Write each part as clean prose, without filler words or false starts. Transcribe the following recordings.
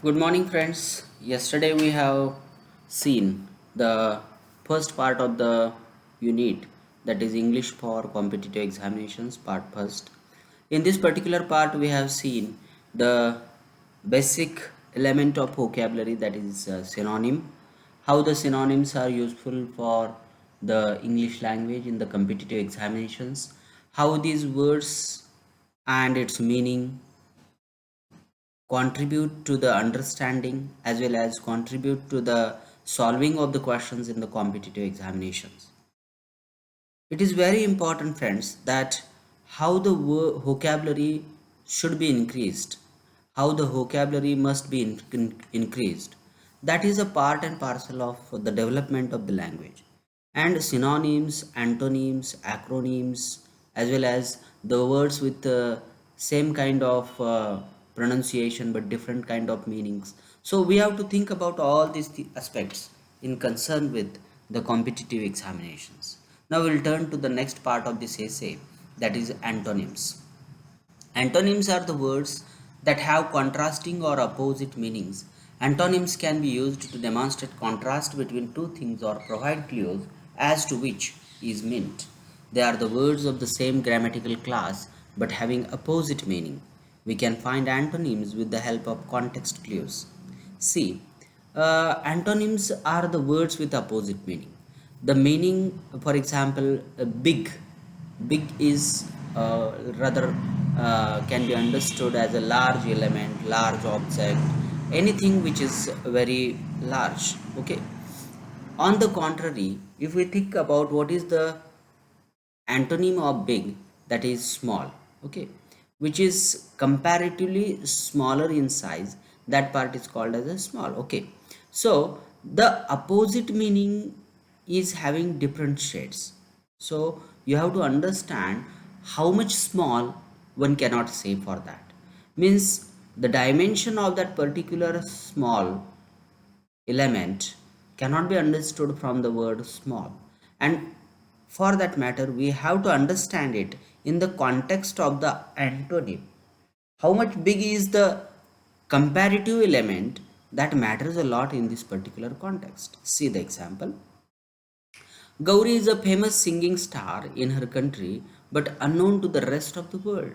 Good morning, friends. Yesterday we have seen the first part of the unit, that is English for competitive examinations, part first. In this particular part, we have seen the basic element of vocabulary, that is synonym, how the synonyms are useful for the English language in the competitive examinations, how these words and its meaning contribute to the understanding as well as contribute to the solving of the questions in the competitive examinations. It is very important, friends, that how the vocabulary should be increased, how the vocabulary must be increased. That is a part and parcel of the development of the language. And synonyms, antonyms, acronyms, as well as the words with the same kind of pronunciation but different kind of meanings. So we have to think about all these aspects in concern with the competitive examinations. Now we'll turn to the next part of this essay, that is antonyms. Antonyms are the words that have contrasting or opposite meanings. Antonyms can be used to demonstrate contrast between two things or provide clues as to which is meant. They are the words of the same grammatical class but having opposite meaning. We can find antonyms with the help of context clues. See, antonyms are the words with opposite meaning. The meaning, for example, big. Big is rather can be understood as a large element, large object, anything which is very large. Okay. On the contrary, if we think about what is the antonym of big, that is small, okay, which is comparatively smaller in size, that part is called as a small. Okay, so the opposite meaning is having different shades. So you have to understand how much small one cannot say for that, means the dimension of that particular small element cannot be understood from the word small, and for that matter we have to understand it in the context of the antonym. How much big is the comparative element, that matters a lot in this particular context. See the example. Gauri is a famous singing star in her country but unknown to the rest of the world.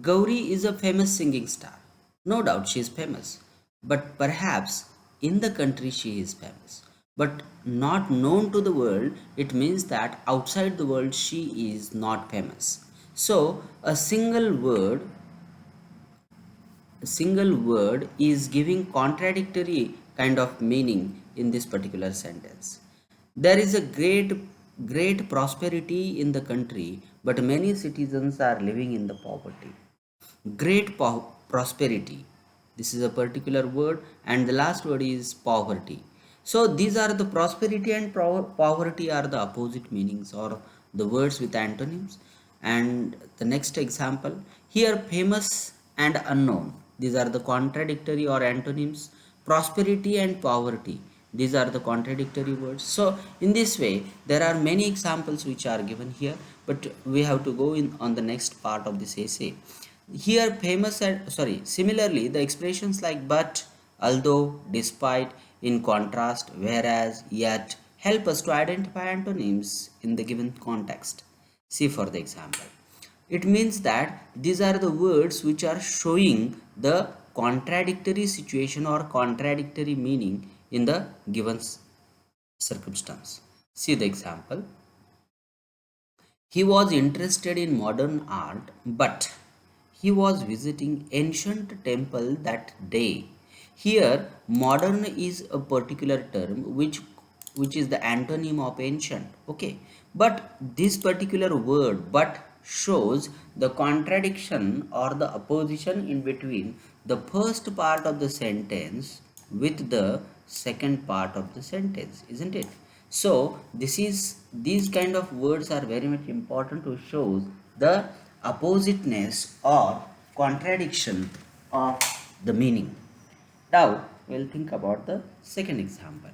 Gauri is a famous singing star. No doubt she is famous, but perhaps in the country she is famous, but not known to the world. It means that outside the world she is not famous. So a single word is giving contradictory kind of meaning in this particular sentence. There is a great prosperity in the country, but many citizens are living in the poverty. Great prosperity, this is a particular word, and the last word is poverty. So these are the prosperity and poverty are the opposite meanings or the words with antonyms. And the next example here, famous and unknown, these are the contradictory or antonyms. Prosperity and poverty, these are the contradictory words. So in this way there are many examples which are given here, but we have to go in on the next part of this essay. Here famous and sorry, similarly the expressions like but, although, despite, in contrast, whereas, yet help us to identify antonyms in the given context. See for the example, it means that these are the words which are showing the contradictory situation or contradictory meaning in the given circumstance. See the example. He was interested in modern art, but he was visiting ancient temple that day. Here, modern is a particular term which is the antonym of ancient. Okay, but this particular word "but" shows the contradiction or the opposition in between the first part of the sentence with the second part of the sentence, isn't it? So these kind of words are very much important to show the oppositeness or contradiction of the meaning. Now we'll think about the second example.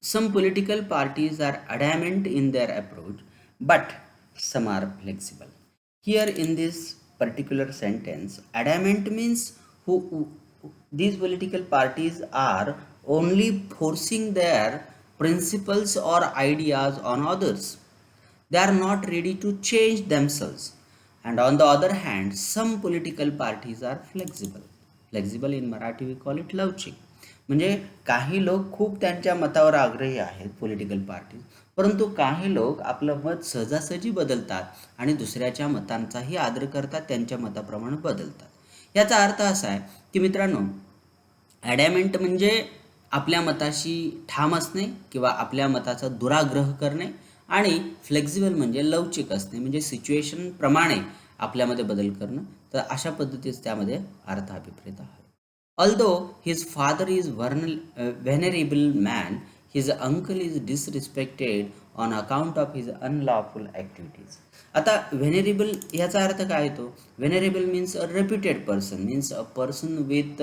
Some political parties are adamant in their approach, but some are flexible. Here in this particular sentence, adamant means these political parties are only forcing their principles or ideas on others. They are not ready to change themselves. And on the other hand, some political parties are flexible. Flexible in Marathi we call it लवचिक. म्हणजे काही लोक खूप त्यांच्या मतावर आग्रही आहेत political parties, परंतु काही लोक आपलं मत सहजासहजी बदलतात आणि दुसऱ्याच्या मतांचाही आदर करतात, त्यांच्या मताप्रमाणे बदलतात. याचा अर्थ असा आहे की मित्रांनो, ॲडॅमेंट म्हणजे आपल्या मताशी ठाम असणे किंवा आपल्या मताचा दुराग्रह करणे, आणि फ्लेक्झिबल म्हणजे लवचिक असणे म्हणजे सिच्युएशनप्रमाणे आपल्यामध्ये बदल करणं. तर अशा पद्धतीच त्यामध्ये अर्थाभिप्रेत आहे. Although his father is venerable man, his uncle is disrespected on account of his unlawful activities. आता व्हेनेरेबल याचा अर्थ काय येतो? Venerable means a reputed person, means a person with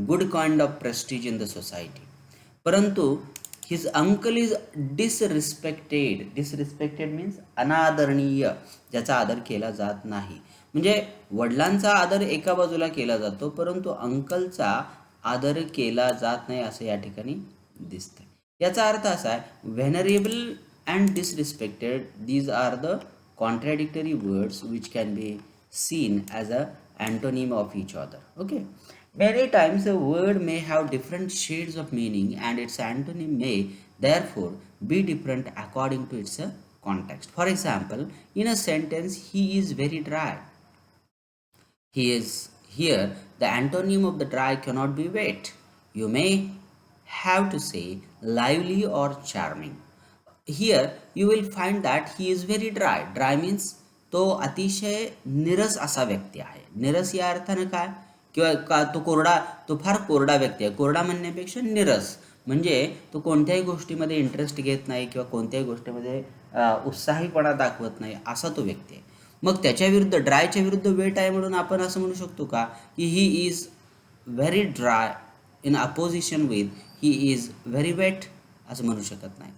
good kind of prestige in the society. परंतु his uncle is disrespected. Disrespected means अनादरणीय, ज्याचा आदर केला जात नाही. म्हणजे वडिलांचा आदर एका बाजूला केला जातो, परंतु अंकलचा आदर केला जात नाही असं या ठिकाणी दिसतं. याचा अर्थ असा आहे, venerable and disrespected, these are the contradictory words which can be seen as a antonym of each other. Okay, many times a word may have different shades of meaning and its antonym may therefore be different according to its context. For example, in a sentence, he is very dry. He is here, the antonym of the dry cannot be wet. You may have to say lively or charming. Here you will find that he is very dry. Dry means तो अतिशय निरस असा व्यक्ती आहे. निरस या अर्थानं काय, किंवा का तो कोरडा, तो फार कोरडा व्यक्ती आहे. कोरडा म्हणण्यापेक्षा निरस म्हणजे तो कोणत्याही गोष्टीमध्ये इंटरेस्ट घेत नाही किंवा कोणत्याही गोष्टीमध्ये उत्साहीपणा दाखवत नाही, असा तो व्यक्ती आहे. मग त्याच्या विरुद्ध, ड्रायच्या विरुद्ध वेट आहे म्हणून आपण असं म्हणू शकतो का की he is very dry in opposition with he is very wet, असं म्हणू शकत नाही.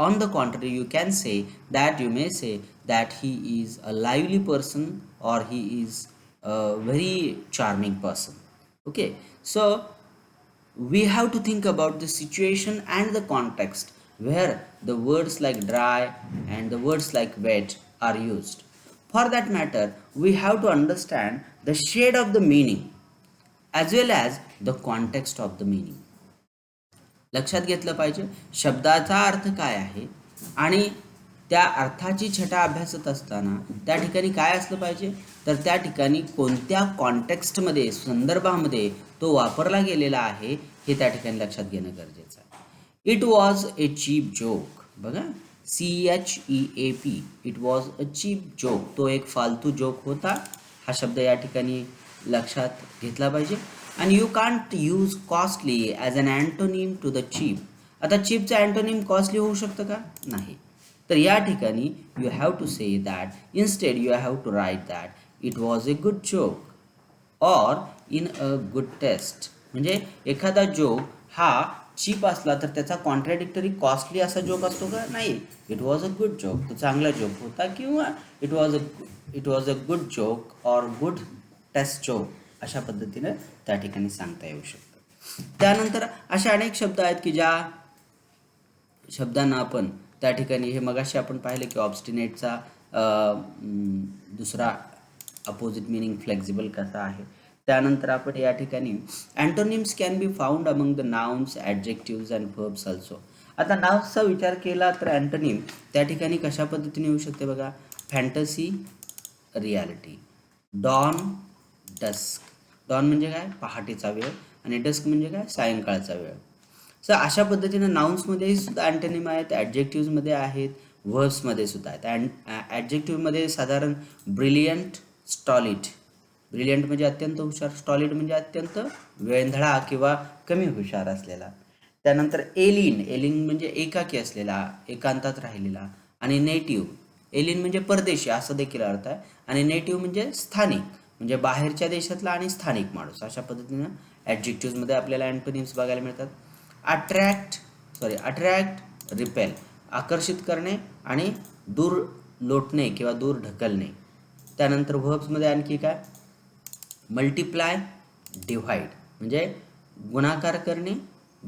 On the contrary, you can say that, you may say that he is a lively person or he is a very charming person. Okay, so we have to think about the situation and the context where the words like dry and the words like wet are used. For that matter, we have to understand the shade of the meaning as well as the context of the meaning. लक्षात घेतलं पाहिजे शब्दाचा अर्थ काय आहे आणि त्या अर्थाची छटा अभ्यासत असताना त्या ठिकाणी काय असलं पाहिजे, तर त्या ठिकाणी कोणत्या कॉन्टेक्स्टमध्ये, संदर्भामध्ये तो वापरला गेलेला आहे हे त्या ठिकाणी लक्षात घेणं गरजेचं आहे. It was a cheap joke. बघा, CHEAP, it was a cheap joke. तो एक फालतू जोक होता. हा शब्द या ठिकाणी लक्षात घेतला पाहिजे. And you can't use costly as an antonym to the cheap. आता चीपचा अँटोनिम कॉस्टली होऊ शकतं का? नाही. तर या ठिकाणी you have to say that, instead you have to write that it was a good joke और इन अ गुड टेस्ट. म्हणजे एखादा जोक हा चीप असला तर त्याचा कॉन्ट्रॅडिक्टरी कॉस्टली असा जोक असतो का? नाही. It was a good joke, तो चांगला जोक होता, किंवा it was a good joke और गुड टेस्ट जोक, अशा पद्धतीने त्या ठिकाणी सांगता येऊ शकतं. त्यानंतर असे अनेक शब्द आहेत की ज्या शब्दांना आपण त्या ठिकाणी, हे मगाशी आपण पाहिलं की ऑब्स्टिनेटचा दुसरा अपोजिट मिनिंग फ्लेक्झिबल कसा आहे. त्यानंतर आपण या ठिकाणी antonyms can be found among the nouns, adjectives and verbs also. आता नाउन्सचा विचार केला तर अँटोनिम त्या ठिकाणी कशा पद्धतीने येऊ शकते बघा. Fantasy, reality. Dawn, dusk. Dawn म्हणजे काय? पहाटेचा वेळ, आणि डस्क म्हणजे काय? सायंकाळचा वेळ. सो अशा पद्धतीनं नाउन्समध्येही सुद्धा अँटोनिम आहेत, ॲडजेक्टिव्हमध्ये आहेत, व्हर्ब्समध्ये सुद्धा आहेत. ॲडजेक्टिव्हमध्ये साधारण ब्रिलियंट, स्टॉलिड. ब्रिलियंट म्हणजे अत्यंत हुशार, स्टॉलिड म्हणजे अत्यंत वेंधळा किंवा कमी हुशार असलेला. त्यानंतर एलिन. एलिन म्हणजे एकाकी असलेला, एकांतात राहिलेला. आणि नेटिव्ह. एलिन म्हणजे परदेशी असं देखील अर्थ आहे, आणि नेटिव्ह म्हणजे स्थानिक, म्हणजे बाहेरच्या देशातला आणि स्थानिक माणूस. अशा पद्धतीनं ॲडजेक्टिव्हमध्ये आपल्याला अँटोनिम्स बघायला मिळतात. अट्रॅक्ट, रिपेल, आकर्षित करणे आणि दूर लोटणे किंवा दूर ढकलणे. त्यानंतर व्हर्ब्समध्ये आणखी काय? मल्टिप्लाय, डिव्हाइड म्हणजे गुणाकार करणे,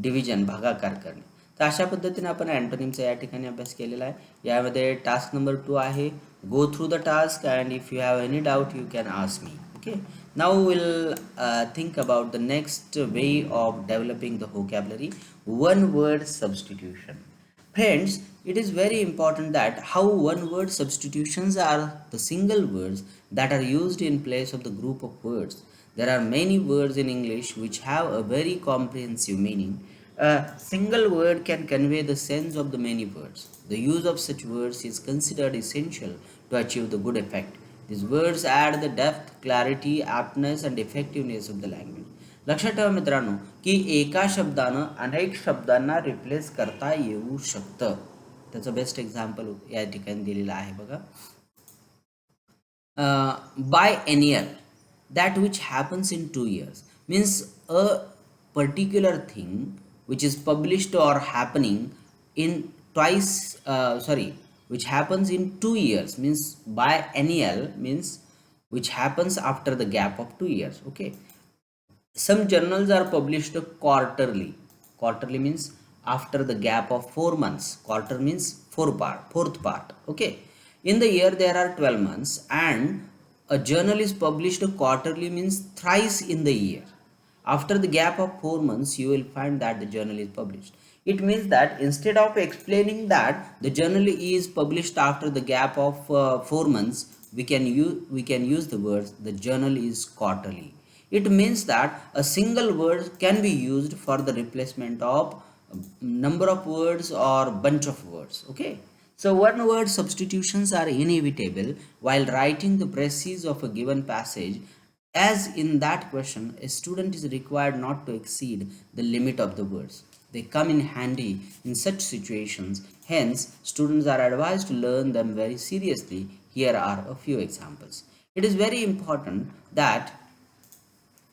डिव्हिजन भागाकार करणे. तर अशा पद्धतीने आपण अँटोनिमचा या ठिकाणी अभ्यास केलेला आहे. यामध्ये टास्क नंबर 2 आहे, go through the task and if you have any doubt you can ask me. Okay, now will think about the next way of developing the vocabulary, one word substitution. Friends, it is very important that how one word substitutions are the single words that are used in place of the group of words. There are many words in English which have a very comprehensive meaning. A single word can convey the sense of the many words. The use of such words is considered essential to achieve the good effect. These words add the depth, clarity, aptness and effectiveness of the language. लक्षात ठेवा मित्रांनो की एका शब्दानं अनेक शब्दांना replace करता येऊ शकतं. त्याचं बेस्ट एक्झाम्पल या ठिकाणी दिलेलं आहे बघा. Biennial, that which happens in 2 years, means a particular thing which is published or happening in which happens in 2 years, means biennial means which happens after the gap of 2 years. Okay, some journals are published quarterly. Quarterly means after the gap of 4 months. Quarter means fourth part. Okay, in the year there are 12 months and a journal is published quarterly means thrice in the year. After the gap of 4 months you will find that the journal is published. It means that instead of explaining that the journal is published after the gap of 4 months, we can use the words the journal is quarterly. It means that a single word can be used for the replacement of number of words or bunch of words. Okay, so one word substitutions are inevitable while writing the précis of a given passage. As in that question, a student is required not to exceed the limit of the words. They come in handy in such situations. Hence, students are advised to learn them very seriously. Here are a few examples. It is very important that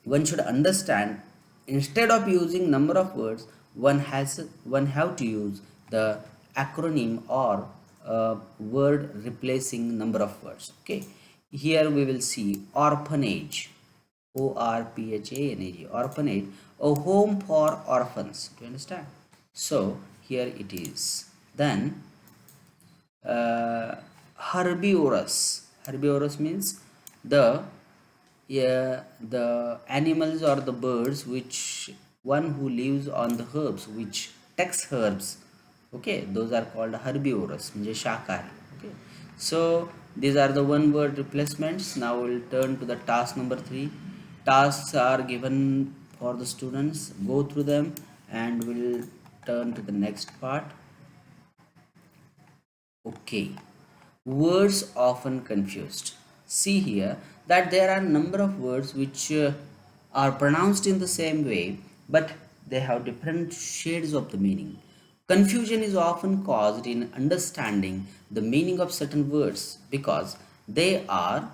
one should understand, instead of using number of words, one have to use the acronym or word replacing number of words. Okay, here we will see orphanage, orphanage, orphanage, a home for orphans. Do you understand? So here it is. Then herbivorous means the the animals or the birds which one who lives on the herbs, which takes herbs. Okay, those are called herbivorous म्हणजे शाकाहारी. Okay, so these are the one word replacements. Now we'll turn to the task number 3. Tasks are given for the students, go through them and we'll turn to the next part. Okay, words often confused. See here that there are number of words which are pronounced in the same way, but they have different shades of the meaning. Confusion is often caused in understanding the meaning of certain words they are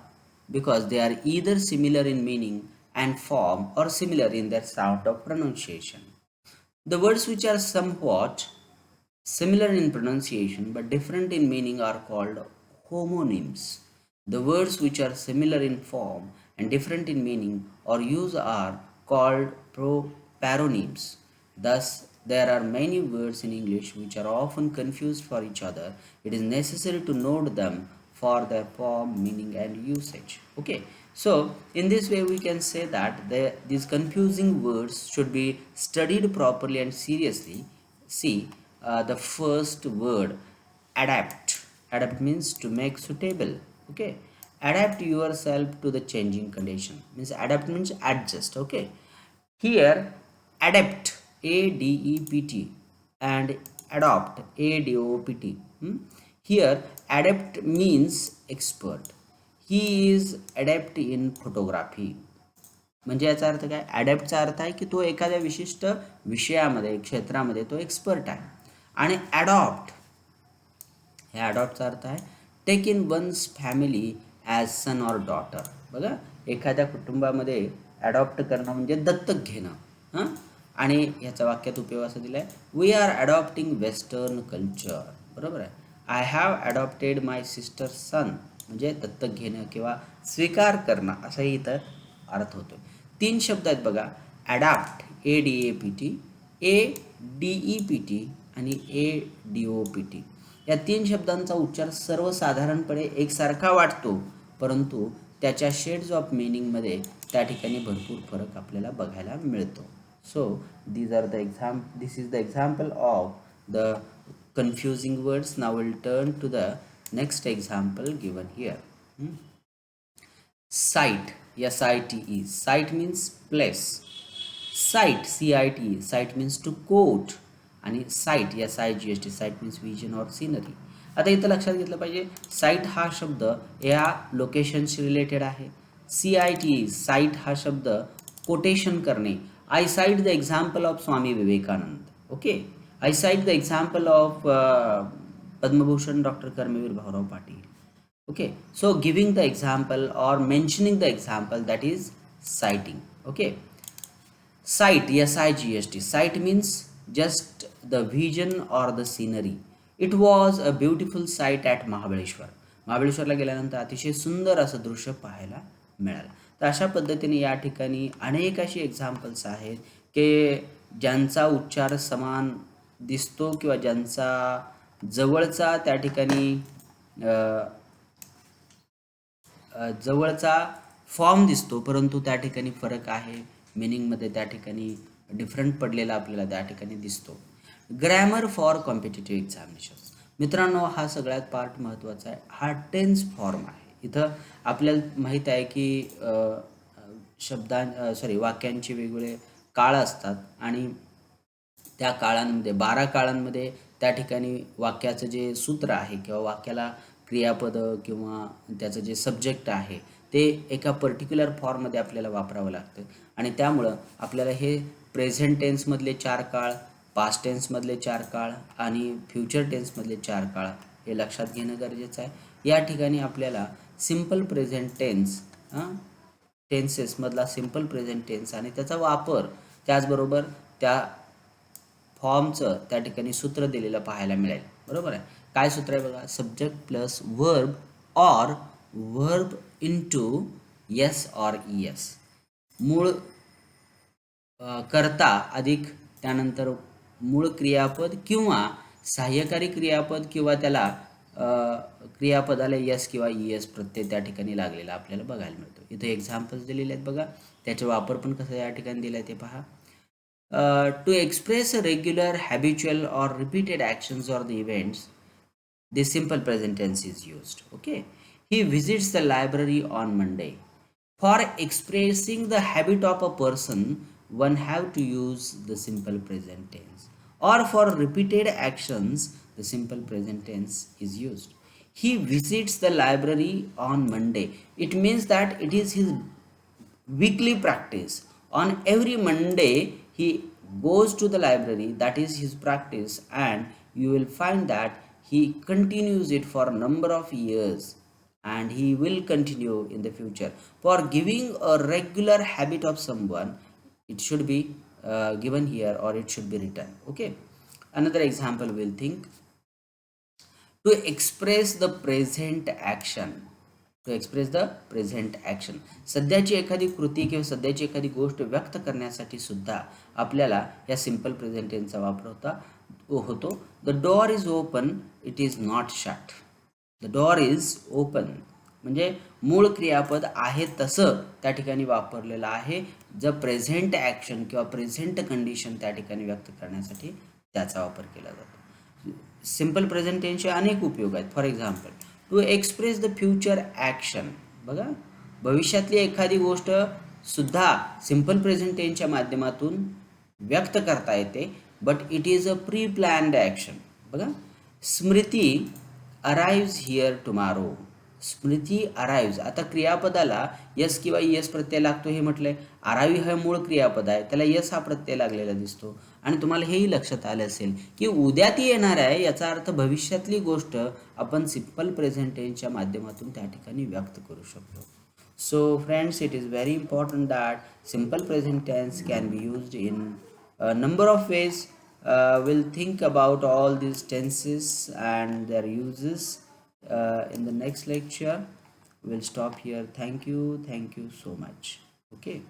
because they are either similar in meaning and form or similar in their sound of pronunciation. The words which are somewhat similar in pronunciation but different in meaning are called homonyms. The words which are similar in form and different in meaning or use are called paronyms. Thus, there are many words in English which are often confused for each other. It is necessary to note them for their form, meaning, and usage. Okay, so in this way, we can say that these confusing words should be studied properly and seriously. See, the first word, adapt. Adapt means to make suitable. Okay, adapt yourself to the changing condition means adapt means adjust. Okay, here adapt, adept, and adopt, adopt. Here adapt means expert. He is adept in photography. म्हणजे याचा अर्थ काय, ॲडॅप्टचा अर्थ आहे की तो एखाद्या विशिष्ट विषयामध्ये क्षेत्रामध्ये तो एक्सपर्ट आहे. आणि ॲडॉप्ट, हे ॲडॉप्टचा अर्थ आहे take in one's family as son or daughter. बघा, एखाद्या कुटुंबामध्ये ॲडॉप्ट करणं म्हणजे दत्तक घेणं. हां, आणि ह्याचा वाक्यात उपयोग असं दिला आहे, we are adopting western culture. बरोबर आहे. I have adopted my sister son म्हणजे दत्तक घेणं किंवा स्वीकार करणं असंही इथं अर्थ होतो. 3 शब्द आहेत बघा, ॲडॅप्ट ADAPT, ADEPT आणि ADOPT. या 3 शब्दांचा उच्चार सर्वसाधारणपणे एकसारखा वाटतो, परंतु त्याच्या शेड्स ऑफ मीनिंगमध्ये त्या ठिकाणी भरपूर फरक आपल्याला बघायला मिळतो. So this is the example of the confusing words. Now we'll turn to the next example given here. Site, SITE. Site means place. Site, CITE. Site means to quote. आणि sight, SIGHT. Sight means vision or scenery. आता इथं लक्षात घेतलं पाहिजे, site हा शब्द या लोकेशनशी रिलेटेड आहे. CITE, साईट हा शब्द कोटेशन करणे. I cite the example of Swami Vivekananda. Okay, I cite the example of Padmabhushan Dr. Karmveer Bhaurao Patil. Okay, so giving the example or mentioning the example, that is citing. Okay, site, SIGHT. Site means just the vision or the scenery. It was a beautiful sight at Mahabaleshwar. महाबळेश्वरला गेल्यानंतर अतिशय सुंदर असं दृश्य पाहायला मिळालं. तर अशा पद्धतीने या ठिकाणी अनेक अशी एक्झाम्पल्स आहेत की ज्यांचा उच्चार समान दिसतो किंवा ज्यांचा जवळचा त्या ठिकाणी जवळचा फॉर्म दिसतो, परंतु त्या ठिकाणी फरक आहे, मिनिंगमध्ये त्या ठिकाणी डिफरंट पडलेला आपल्याला त्या ठिकाणी दिसतो. Grammar for competitive examinations. मित्रांनो, हा सगळ्यात पार्ट महत्त्वाचा आहे. हा टेन्स फॉर्म आहे. इथं आपल्याला माहीत आहे की वाक्यांचे वेगवेगळे काळ असतात आणि त्या काळांमध्ये 12 काळांमध्ये त्या ठिकाणी वाक्याचं जे सूत्र आहे किंवा वाक्याला क्रियापद किंवा त्याचं जे सब्जेक्ट आहे ते एका पर्टिक्युलर फॉर्ममध्ये आपल्याला वापरावं लागतं. आणि त्यामुळं आपल्याला हे प्रेझेंट टेन्समधले 4 काळ, पास्ट टेन्समधले 4 काळ आणि फ्युचर टेन्समधले 4 काळ हे लक्षात घेणं गरजेचं आहे. या ठिकाणी आपल्याला सिम्पल प्रेझेंट टेन्स, टेन्सेसमधला सिम्पल प्रेझेंट टेन्स आणि त्याचा वापर, त्याचबरोबर त्या फॉर्मचं त्या ठिकाणी सूत्र दिलेलं पाहायला मिळेल. बरोबर आहे. काय सूत्र आहे बघा, subject plus verb or verb into S or ES. मूळ कर्ता अधिक त्यानंतर मूळ क्रियापद किंवा सहाय्यकारी क्रियापद किंवा त्याला क्रियापदाला यस किंवा ES प्रत्यय त्या ठिकाणी लागलेला आपल्याला बघायला मिळतो. इथे एक्झाम्पल्स दिलेले आहेत बघा, त्याचे वापर पण कसं या ठिकाणी दिलं आहे ते पहा. To express a regular, habitual or repeated actions or the events, the simple present tense is used. Okay, he visits the library on Monday. For expressing the habit of a person, one have to use the simple present tense. Or for repeated actions, the simple present tense is used. He visits the library on Monday. It means that it is his weekly practice. On every Monday he goes to the library, that is his practice, and you will find that he continues it for a number of years and he will continue in the future. For giving a regular habit of someone, it should be given here or it should be written. Okay, another example we'll think. To express the present action. To express the present action. सध्याची एखादी कृती किंवा सध्याची एखादी गोष्ट व्यक्त करण्यासाठी सुद्धा आपल्याला या सिम्पल प्रेझेंट टेन्सचा वापर होतो. The door is open, it is not shut. The door is open म्हणजे मूळ क्रियापद आहे तसं त्या ठिकाणी वापरलेलं आहे. जर प्रेझेंट ॲक्शन किंवा प्रेझेंट कंडिशन त्या ठिकाणी व्यक्त करण्यासाठी त्याचा वापर केला जातो. सिम्पल प्रेझेंट टेन्सचे अनेक उपयोग आहेत. For example, to express the future action. बघा, भविष्यातली एखादी गोष्ट सुद्धा सिम्पल प्रेझेंट टेन्सच्या माध्यमातून व्यक्त करता येते, but it is a pre planned action. बघा, स्मृती अराइव्ज हिअर टुमारो. स्मृती अराइव्ज, आता क्रियापदाला यस किंवा ES प्रत्यय लागतो हे म्हटलंय. अराइव्ह हे मूळ क्रियापद आहे, त्याला यस हा प्रत्यय लागलेला दिसतो. आणि तुम्हाला हेही लक्षात आलं असेल की उद्या ती येणार आहे, याचा अर्थ भविष्यातली गोष्ट आपण सिम्पल प्रेझेंट टेन्सच्या माध्यमातून त्या ठिकाणी व्यक्त करू शकतो. So friends, it is very important that simple present tense can be used in number of ways. Will think about all these tenses and their uses in the next lecture. We'll stop here. Thank you so much. Okay.